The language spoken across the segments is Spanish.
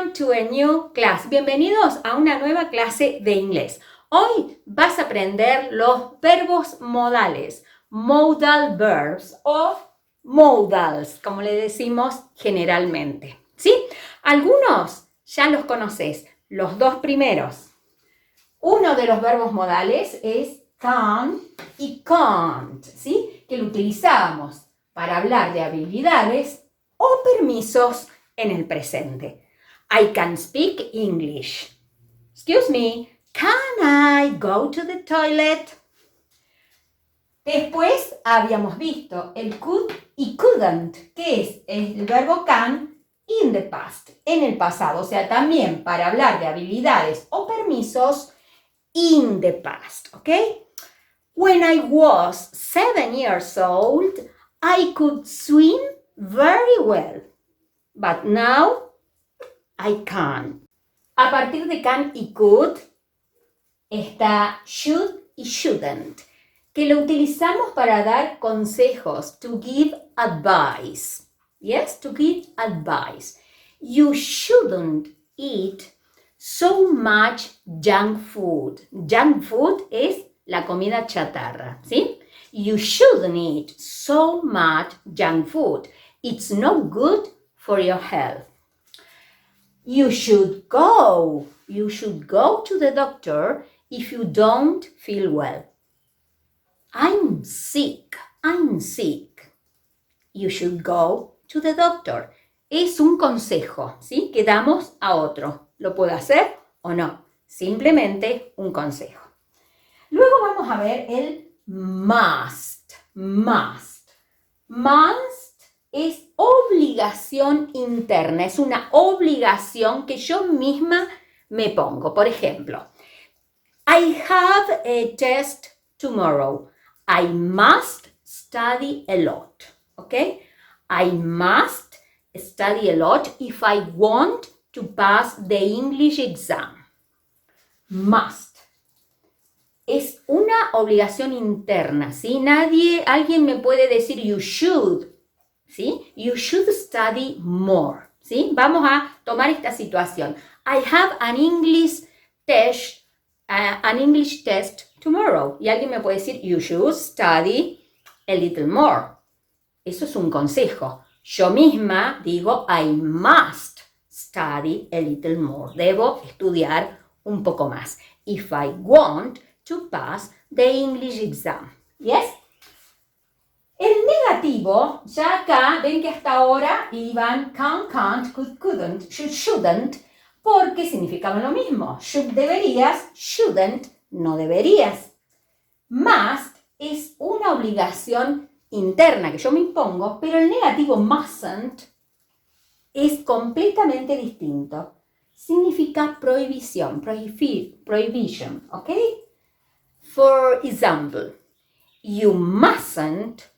Welcome to a new class. Bienvenidos a una nueva clase de inglés. Hoy vas a aprender los verbos modales, modal verbs o modals, como le decimos generalmente. ¿Sí? Algunos ya los conoces, los dos primeros. Uno de los verbos modales es can y can't, ¿sí? Que lo utilizamos para hablar de habilidades o permisos en el presente. I can speak English. Excuse me, can I go to the toilet? Después habíamos visto el could y couldn't, que es el verbo can in the past, en el pasado. O sea, también para hablar de habilidades o permisos in the past, ¿ok? When I was 7 years old, I could swim very well. But now, I can't. A partir de can y could, está should y shouldn't, que lo utilizamos para dar consejos, to give advice. Yes, to give advice. You shouldn't eat so much junk food. Junk food es la comida chatarra, ¿sí? You shouldn't eat so much junk food. It's not good for your health. You should go to the doctor if you don't feel well. I'm sick. You should go to the doctor. Es un consejo, ¿sí? Que damos a otro. ¿Lo puedo hacer o no? Simplemente un consejo. Luego vamos a ver el must. Must es obligación interna, es una obligación que yo misma me pongo. Por ejemplo, I have a test tomorrow. I must study a lot. Okay? I must study a lot if I want to pass the English exam. Must. Es una obligación interna, ¿sí? Alguien me puede decir you should, ¿sí? You should study more, ¿sí? Vamos a tomar esta situación. I have an English test tomorrow. Y alguien me puede decir you should study a little more. Eso es un consejo. Yo misma digo I must study a little more. Debo estudiar un poco más. If I want to pass the English exam. Yes? El negativo, ya acá, ven que hasta ahora iban can, can't, could, couldn't, should, shouldn't, porque significaban lo mismo. Should deberías, shouldn't no deberías. Must es una obligación interna que yo me impongo, pero el negativo mustn't es completamente distinto. Significa prohibición, prohibition, ¿ok? For example, you mustn't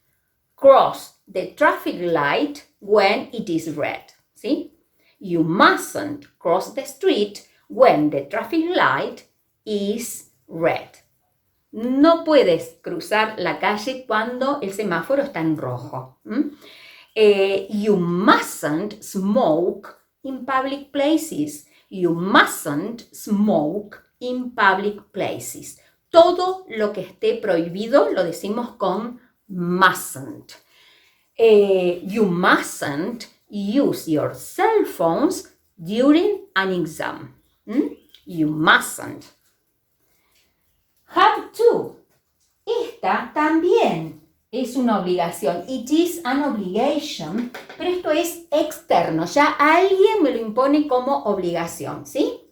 cross the traffic light when it is red. ¿Sí? You mustn't cross the street when the traffic light is red. No puedes cruzar la calle cuando el semáforo está en rojo. You mustn't smoke in public places. You mustn't smoke in public places. Todo lo que esté prohibido lo decimos con mustn't. You mustn't use your cell phones during an exam. You mustn't. Have to. Esta también es una obligación. It is an obligation, pero esto es externo. Ya alguien me lo impone como obligación, ¿sí?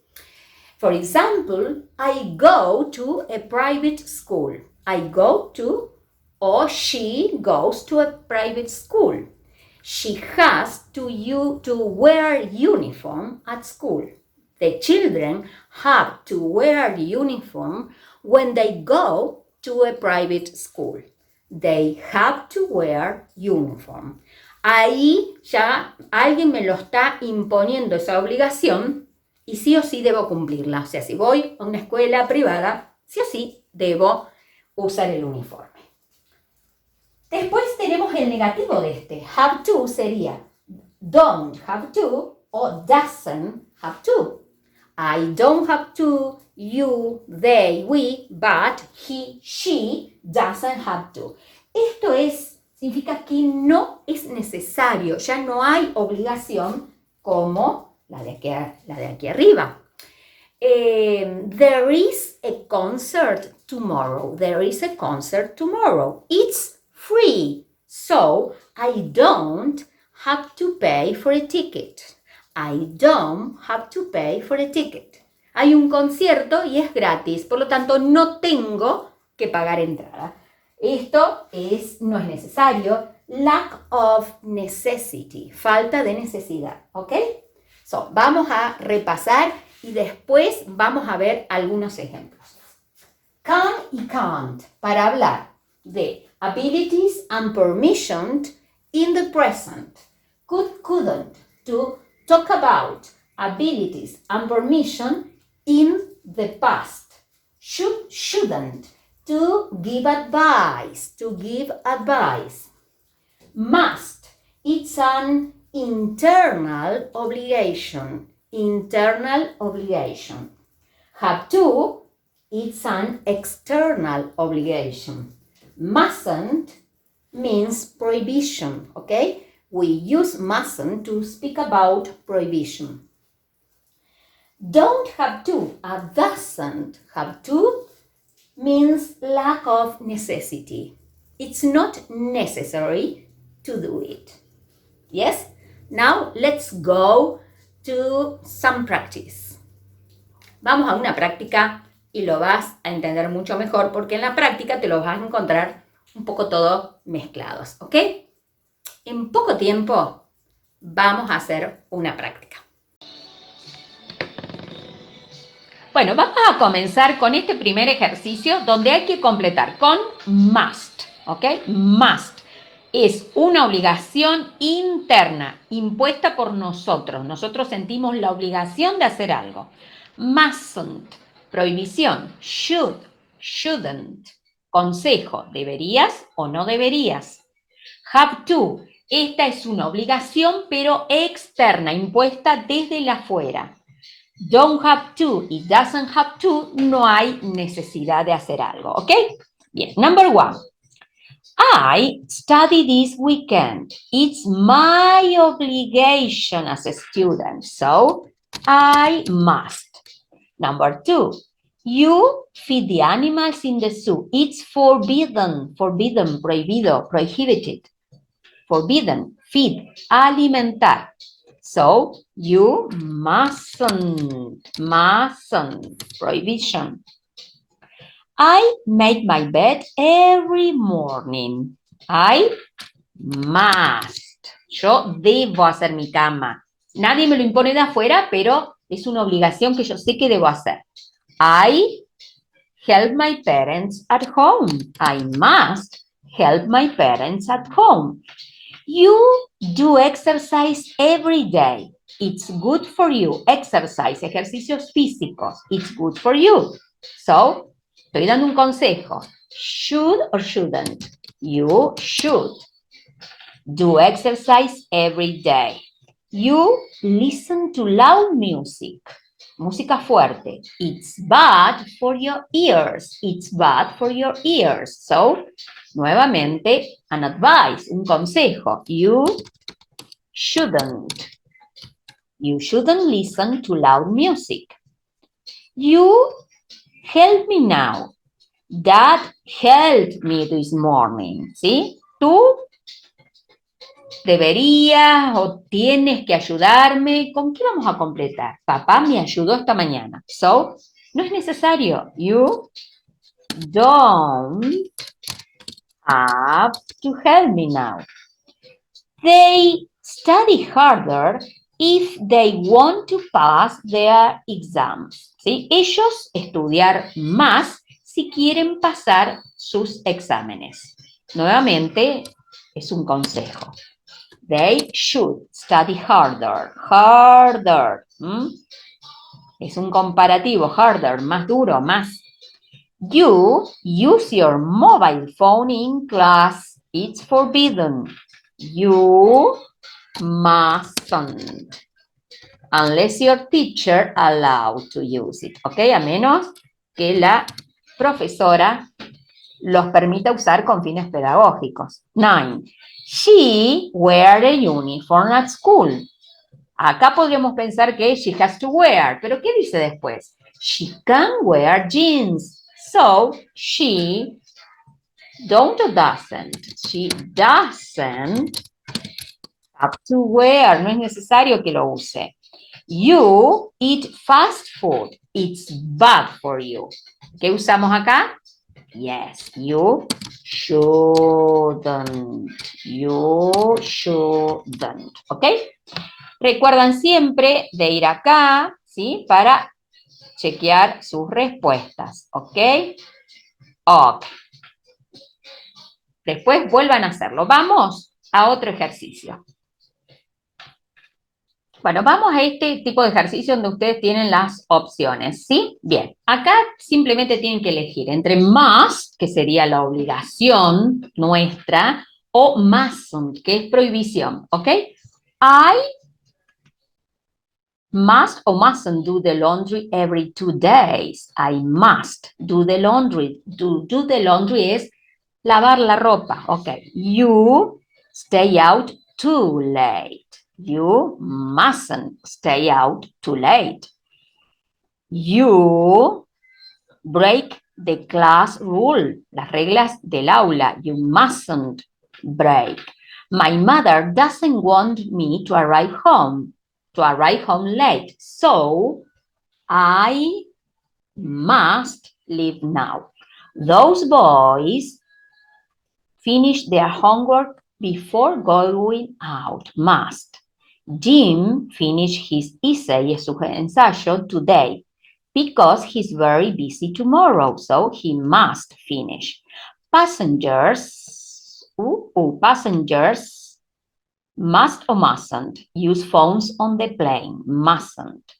For example, I go to a private school. I go to, or she goes to a private school. She has to wear uniform at school. The children have to wear uniform when they go to a private school. They have to wear uniform. Ahí ya alguien me lo está imponiendo esa obligación y sí o sí debo cumplirla. O sea, si voy a una escuela privada, sí o sí debo usar el uniforme. Después tenemos el negativo de este. Have to sería don't have to o doesn't have to. I don't have to, you, they, we, but he, she doesn't have to. Esto significa que no es necesario, ya no hay obligación como la de aquí arriba. There is a concert tomorrow. There is a concert tomorrow. It's free, so I don't have to pay for a ticket. I don't have to pay for a ticket. Hay un concierto y es gratis, por lo tanto no tengo que pagar entrada. Esto no es necesario. Lack of necessity, falta de necesidad, ¿ok? So, vamos a repasar y después vamos a ver algunos ejemplos. Can y can't, para hablar de abilities and permission in the present. Could, couldn't, to talk about abilities and permission in the past. Should, shouldn't, to give advice, Must, it's an internal obligation, Have to, it's an external obligation. Mustn't means prohibition, okay? We use mustn't to speak about prohibition. Don't have to, doesn't have to means lack of necessity. It's not necessary to do it. Yes? Now let's go to some practice. Vamos a una práctica y lo vas a entender mucho mejor porque en la práctica te lo vas a encontrar un poco todo mezclados, ¿ok? En poco tiempo vamos a hacer una práctica. Bueno, vamos a comenzar con este primer ejercicio donde hay que completar con must, ¿ok? Must es una obligación interna impuesta por nosotros. Nosotros sentimos la obligación de hacer algo. Mustn't, prohibición. Should, shouldn't, consejo, deberías o no deberías. Have to, esta es una obligación pero externa, impuesta desde el afuera. Don't have to y doesn't have to, no hay necesidad de hacer algo, ¿ok? Bien, number one. I study this weekend. It's my obligation as a student, so I must. Number two. You feed the animals in the zoo. It's forbidden, prohibido, prohibited. Forbidden, feed, alimentar. So, you mustn't, prohibition. I make my bed every morning. I must. Yo debo hacer mi cama. Nadie me lo impone de afuera, pero es una obligación que yo sé que debo hacer. I help my parents at home. I must help my parents at home. You do exercise every day. It's good for you. Exercise, ejercicios físicos. It's good for you. So, estoy dando un consejo. Should or shouldn't? You should. Do exercise every day. You listen to loud music. Música fuerte. It's bad for your ears. It's bad for your ears. So, nuevamente, an advice, un consejo. You shouldn't. You shouldn't listen to loud music. You help me now. Dad helped me this morning. ¿Sí? Tú deberías o tienes que ayudarme. ¿Con qué vamos a completar? Papá me ayudó esta mañana. So, no es necesario. You don't have to help me now. They study harder if they want to pass their exams. ¿Sí? Ellos estudiar más si quieren pasar sus exámenes. Nuevamente, es un consejo. They should study harder. Harder. Es un comparativo. Harder, más duro, más. You use your mobile phone in class. It's forbidden. You mustn't. unless your teacher allows to use it, ¿ok? A menos que la profesora los permita usar con fines pedagógicos. 9. She wear a uniform at school. Acá podríamos pensar que she has to wear, pero ¿qué dice después? She can wear jeans. So, she don't or doesn't. She doesn't have to wear. No es necesario que lo use. You eat fast food. It's bad for you. ¿Qué usamos acá? Yes, you shouldn't. You shouldn't. ¿Ok? Recuerdan siempre de ir acá, ¿sí? Para chequear sus respuestas. ¿Ok? Ok. Después vuelvan a hacerlo. Vamos a otro ejercicio. Bueno, vamos a este tipo de ejercicio donde ustedes tienen las opciones, ¿sí? Bien, acá simplemente tienen que elegir entre must, que sería la obligación nuestra, o mustn't, que es prohibición, ¿ok? I must or mustn't do the laundry every 2 days. I must do the laundry. Do the laundry es lavar la ropa, ¿ok? You stay out too late. You mustn't stay out too late. You break the class rule, las reglas del aula. You mustn't break. My mother doesn't want me to arrive home late, so I must leave now. Those boys finish their homework before going out. Must. Jim finished his essay, su ensayo, today because he's very busy tomorrow, so he must finish. Passengers must or mustn't use phones on the plane. Mustn't.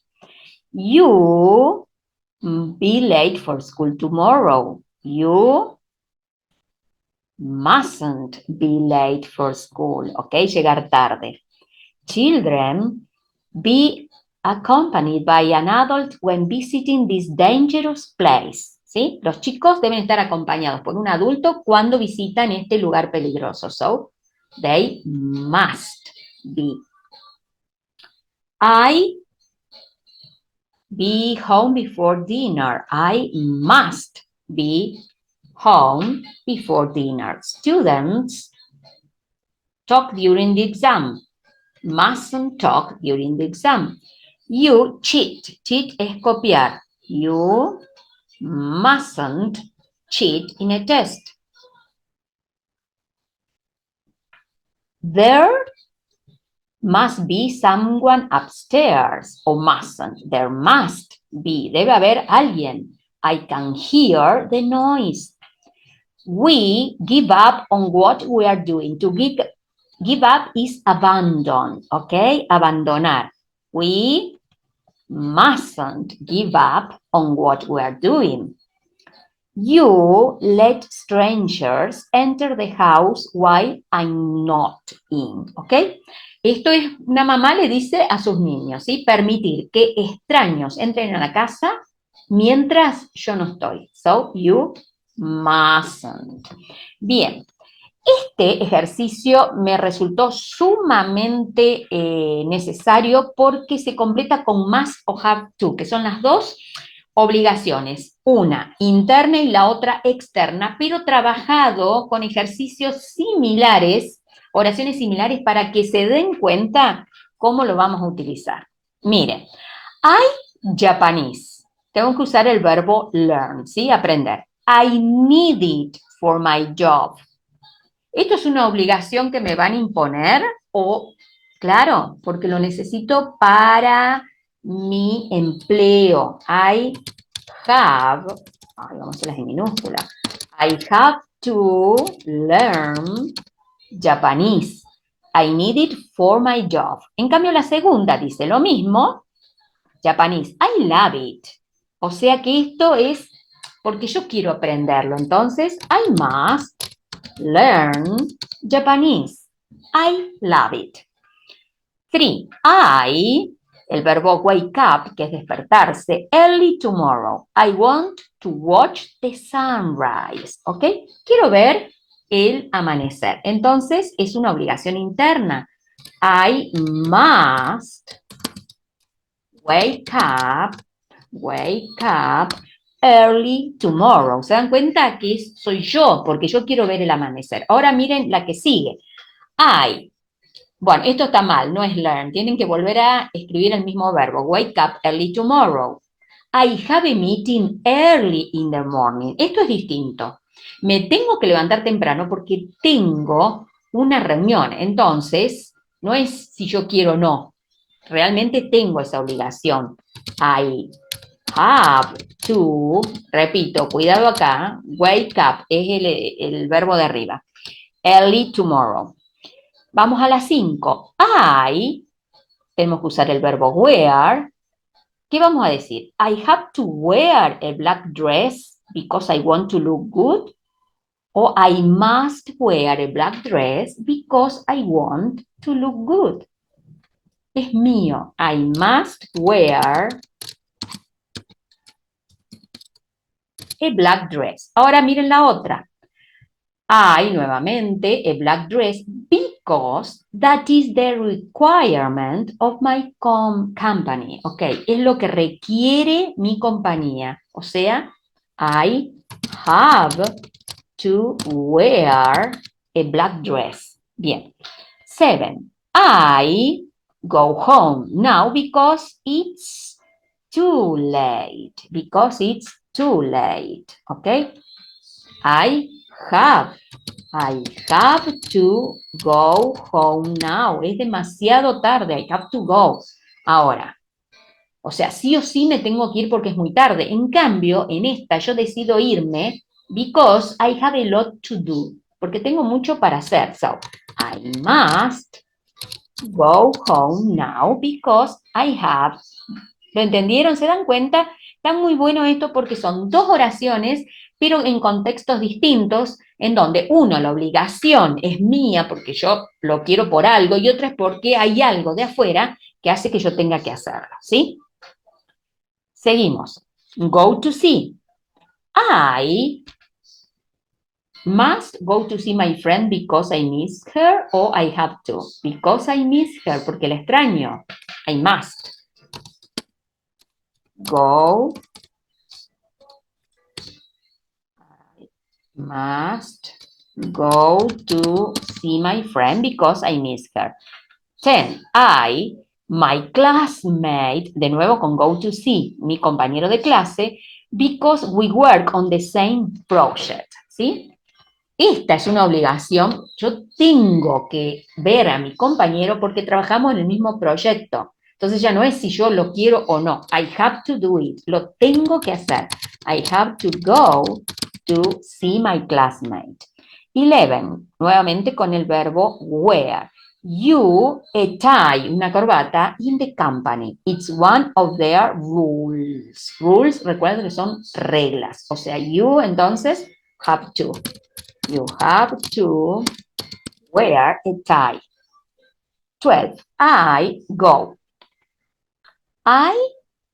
You be late for school tomorrow. You mustn't be late for school. Ok, llegar tarde. Children, be accompanied by an adult when visiting this dangerous place. ¿Sí? Los chicos deben estar acompañados por un adulto cuando visitan este lugar peligroso. So, they must be. I be home before dinner. I must be home before dinner. Students talk during the exam. Mustn't talk during the exam. You cheat. Cheat es copiar. You mustn't cheat in a test. There must be someone upstairs. O mustn't. There must be. Debe haber alguien. I can hear the noise. We give up on what we are doing. To give up is abandon, okay? Abandonar. We mustn't give up on what we are doing. You let strangers enter the house while I'm not in, ¿ok? Esto es, una mamá le dice a sus niños, ¿sí? Permitir que extraños entren a la casa mientras yo no estoy. So, you mustn't. Bien, este ejercicio me resultó sumamente necesario porque se completa con must o have to, que son las dos obligaciones, una interna y la otra externa, pero trabajado con ejercicios similares, oraciones similares para que se den cuenta cómo lo vamos a utilizar. Miren, I Japanese. Tengo que usar el verbo learn, ¿sí? Aprender. I need it for my job. ¿Esto es una obligación que me van a imponer? O, claro, porque lo necesito para mi empleo. I have, vamos a hacerlas en minúscula. I have to learn Japanese. I need it for my job. En cambio, la segunda dice lo mismo. Japanese. I love it. O sea que esto es porque yo quiero aprenderlo. Entonces, I must learn Japanese. I love it. 3. I el verbo wake up, que es despertarse, early tomorrow. I want to watch the sunrise, ¿ok? Quiero ver el amanecer. Entonces, es una obligación interna. I must wake up early tomorrow. ¿Se dan cuenta que soy yo? Porque yo quiero ver el amanecer. Ahora miren la que sigue. Bueno, esto está mal, no es learn. Tienen que volver a escribir el mismo verbo. Wake up early tomorrow. I have a meeting early in the morning. Esto es distinto. Me tengo que levantar temprano porque tengo una reunión. Entonces, no es si yo quiero o no. Realmente tengo esa obligación. I have to, repito, cuidado acá, wake up es el verbo de arriba. Early tomorrow. Vamos a las 5. Tenemos que usar el verbo wear. ¿Qué vamos a decir? I have to wear a black dress because I want to look good. O I must wear a black dress because I want to look good. Es mío. I must wear a black dress. Ahora miren la otra. Nuevamente, a black dress because that is the requirement of my company. Ok, es lo que requiere mi compañía. O sea, I have to wear a black dress. Bien. 7. I go home now because it's too late. Because it's too late. Ok. I have to go home now. Es demasiado tarde. I have to go. Ahora, o sea, sí o sí me tengo que ir porque es muy tarde. En cambio, en esta yo decido irme because I have a lot to do. Porque tengo mucho para hacer. So, I must go home now because I have. ¿Lo entendieron? ¿Se dan cuenta? Está muy bueno esto porque son dos oraciones, pero en contextos distintos, en donde uno, la obligación es mía porque yo lo quiero por algo, y otra es porque hay algo de afuera que hace que yo tenga que hacerlo, ¿sí? Seguimos. Go to see. I must go to see my friend because I miss her, or I have to. Because I miss her, porque la extraño. I must. Go. Must go to see my friend because I miss her. 10. My classmate, de nuevo con go to see, mi compañero de clase, because we work on the same project, ¿sí? Esta es una obligación, yo tengo que ver a mi compañero porque trabajamos en el mismo proyecto. Entonces ya no es si yo lo quiero o no. I have to do it, lo tengo que hacer. I have to go to see my classmate. 11, nuevamente con el verbo wear. You, a tie, una corbata, in the company. It's one of their rules. Rules, recuerden que son reglas. O sea, you, entonces, have to. You have to wear a tie. 12, I go. I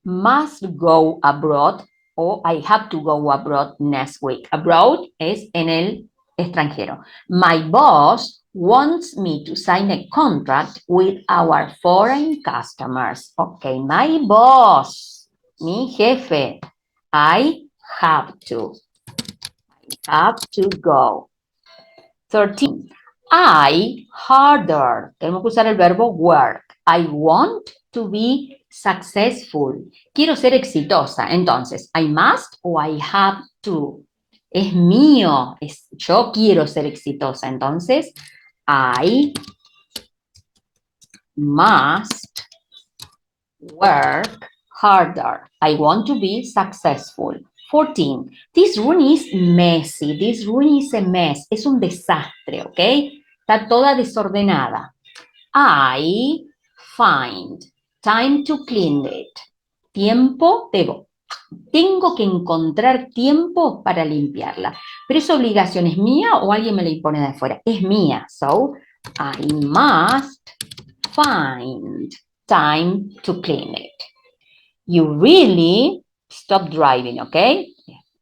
must go abroad o I have to go abroad next week. Abroad es en el extranjero. My boss wants me to sign a contract with our foreign customers. Okay, my boss, mi jefe. I have to. I have to go. 13. Harder. Tenemos que usar el verbo work. I want to be successful. Quiero ser exitosa. Entonces, I must o I have to. Es mío. Yo quiero ser exitosa. Entonces, I must work harder. I want to be successful. 14. This room is messy. This room is a mess. Es un desastre, ¿ok? Está toda desordenada. I find time to clean it. Tiempo, tengo que encontrar tiempo para limpiarla. Pero esa obligación es mía o alguien me la impone de afuera. Es mía. So, I must find time to clean it. You really stop driving, ¿ok?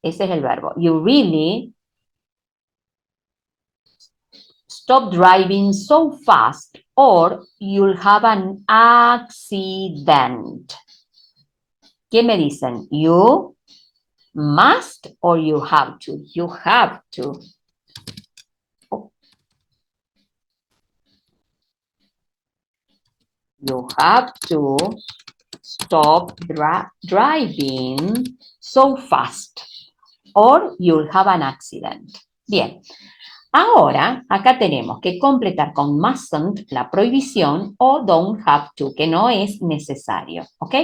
Ese es el verbo. You really stop driving so fast or you'll have an accident. ¿Qué me dicen? You must or you have to? You have to. You have to stop driving so fast or you'll have an accident. Bien. Ahora, acá tenemos que completar con mustn't la prohibición o don't have to, que no es necesario, ¿ok?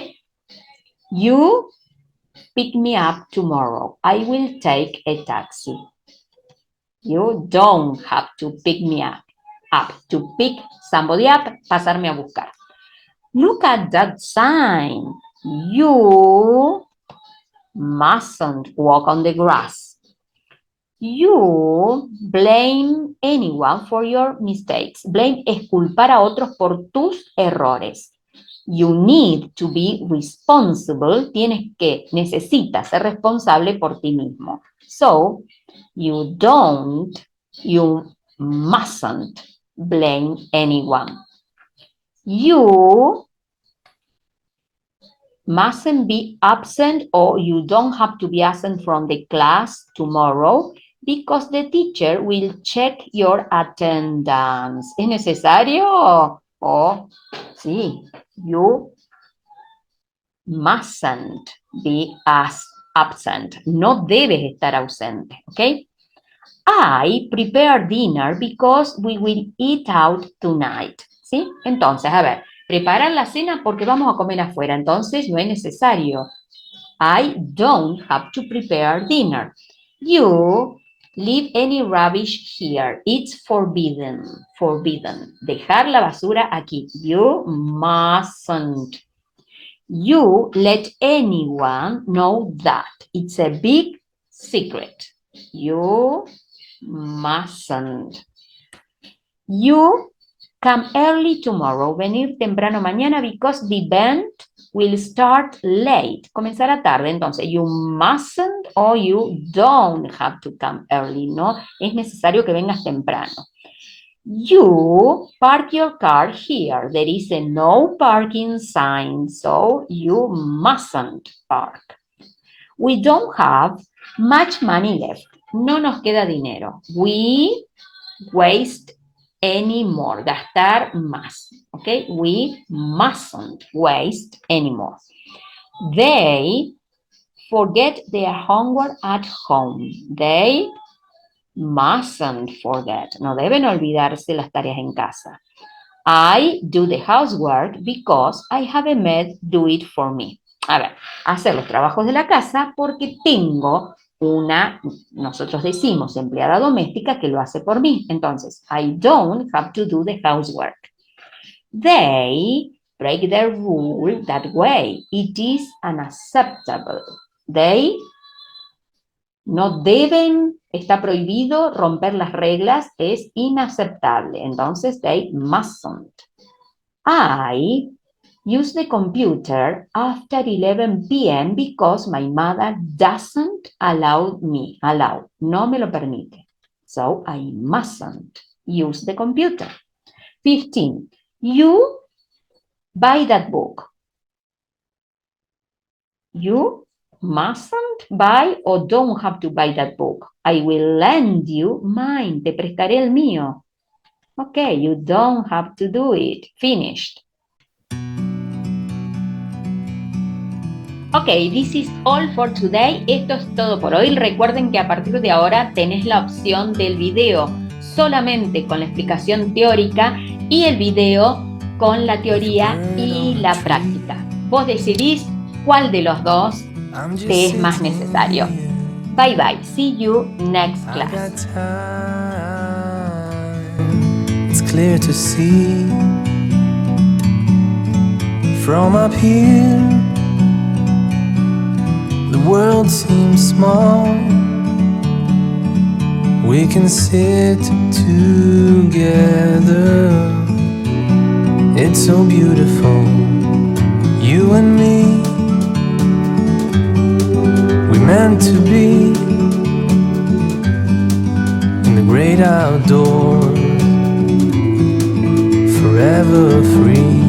You pick me up tomorrow. I will take a taxi. You don't have to pick me up. To pick somebody up, pasarme a buscar. Look at that sign. You mustn't walk on the grass. You blame anyone for your mistakes. Blame es culpar a otros por tus errores. You need to be responsible. Necesitas ser responsable por ti mismo. So, you mustn't blame anyone. You mustn't be absent or you don't have to be absent from the class tomorrow because the teacher will check your attendance. ¿Es necesario? Sí, you mustn't be absent. No debes estar ausente, ¿ok? I prepare dinner because we will eat out tonight. ¿Sí? Entonces, a ver, preparar la cena porque vamos a comer afuera. Entonces, no es necesario. I don't have to prepare dinner. You leave any rubbish here. It's forbidden. Forbidden. Dejar la basura aquí. You mustn't. You let anyone know that. It's a big secret. You mustn't. You come early tomorrow. Venir temprano mañana because the event will start late. Comenzará tarde. Entonces, you mustn't or you don't have to come early. No es necesario que vengas temprano. You park your car here. There is a no parking sign, so you mustn't park. We don't have much money left. No nos queda dinero. We waste any more. Gastar más. Okay? We mustn't waste any more. They forget their homework at home. They mustn't forget. No deben olvidarse las tareas en casa. I do the housework because I have a maid do it for me. A ver, hacer los trabajos de la casa porque tengo nosotros decimos empleada doméstica que lo hace por mí. Entonces, I don't have to do the housework. They break the rule that way. It is unacceptable. They no deben, está prohibido romper las reglas, es inaceptable. Entonces, they mustn't. I use the computer after 11 p.m. because my mother doesn't allow me. No me lo permite. So, I mustn't use the computer. 15. You buy that book. You mustn't buy or don't have to buy that book. I will lend you mine. Te prestaré el mío. Okay, you don't have to do it. Finished. Okay, this is all for today. Esto es todo por hoy. Recuerden que a partir de ahora tenés la opción del video solamente con la explicación teórica y el video con la teoría y la práctica. Vos decidís cuál de los dos te es más necesario. Bye bye. See you next class. It's clear to see from up here. The world seems small. We can sit together It's so beautiful, you and me. We meant to be in the great outdoors, forever free.